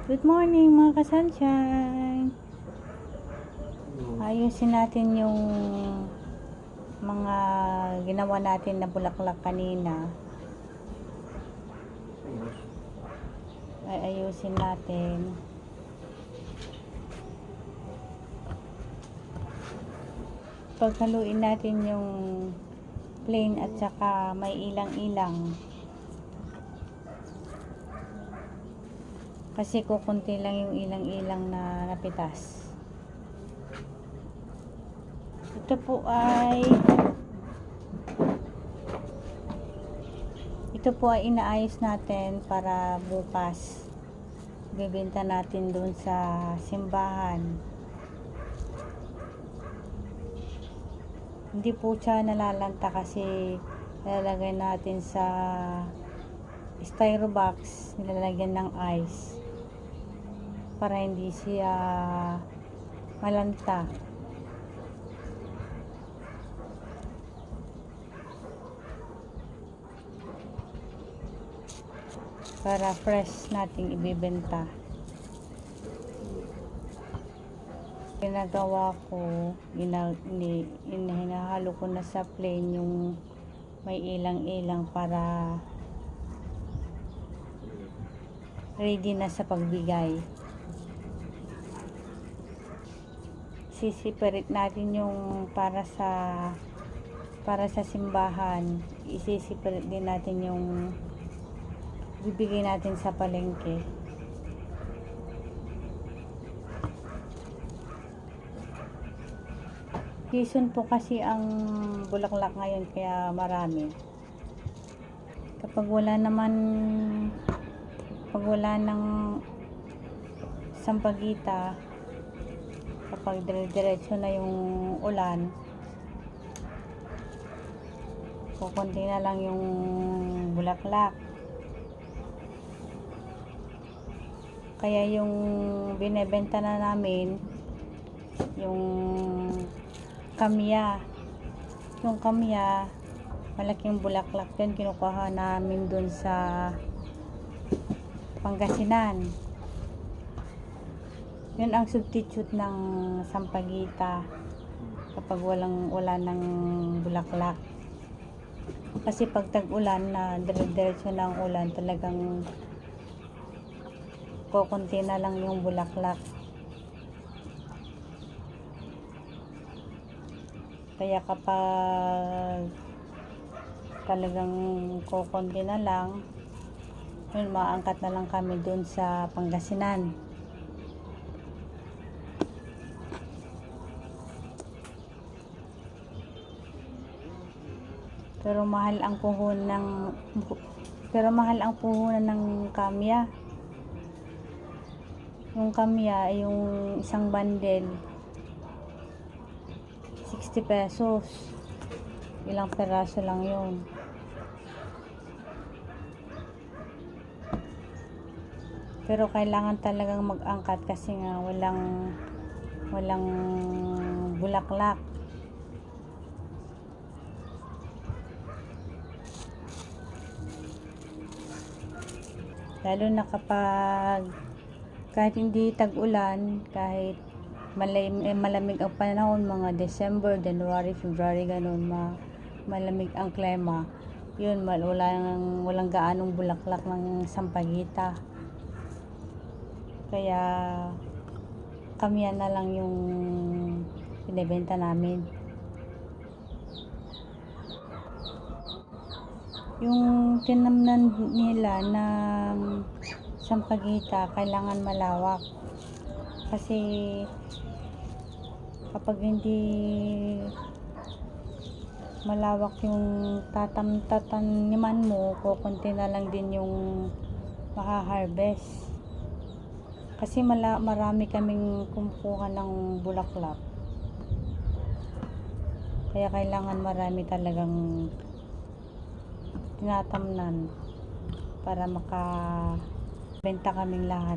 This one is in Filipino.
Good morning mga ka-sunshine. Ayusin natin yung mga ginawa natin na bulaklak kanina. Ayusin natin. Paghaluin natin yung plain at saka may ilang-ilang. Kasi kukunti lang yung ilang-ilang na napitas. Ito po ay inaayos natin para bukas bibenta natin dun sa simbahan. Hindi po siya nalalanta kasi lalagay natin sa styro box, nilalagyan ng ice para hindi siya malanta. Para fresh nating ibibenta. Ginagawa ko, hinahalo ko na sa plain yung may ilang-ilang para ready na sa pagbigay. Sisiparit natin yung para sa simbahan. Isisiparit din natin yung bibigay natin sa palengke. Season po kasi ang bulaklak ngayon kaya marami. Kapag wala ng sampagita, kapag dire-diretso na yung ulan, kukunti na lang yung bulaklak. Kaya yung binebenta na namin yung kamya. Yung kamya, malaking bulaklak yun, kinukuha namin dun sa Pangasinan. Yun ang substitute ng sampagita kapag wala ng bulaklak. Kasi pag tag-ulan na dire-diretso na ang ulan, talagang kukunti na lang yung bulaklak. Kaya kapag talagang kukunti na lang, yun, maangkat na lang kami dun sa Pangasinan. Pero mahal ang puhunan ng kamya. Yung kamya, yung isang bundle 60 pesos. Ilang peraso lang yun. Pero kailangan talagang mag-angkat kasi nga walang bulaklak. Lalo na kapag kahit hindi tag-ulan, kahit malamig ang panahon, mga December, January, February, ganun, malamig ang klima, yun, walang gaanong bulaklak ng sampagita. Kaya kamya na lang yung binibenta namin. Yung tinamnan nila ng sampagita, kailangan malawak. Kasi kapag hindi malawak yung tataniman mo, kukunti na lang din yung maha-harvest. Kasi marami kaming kumukuha ng bulaklak. Kaya kailangan marami talagang tinatamnan para makabenta kaming lahat.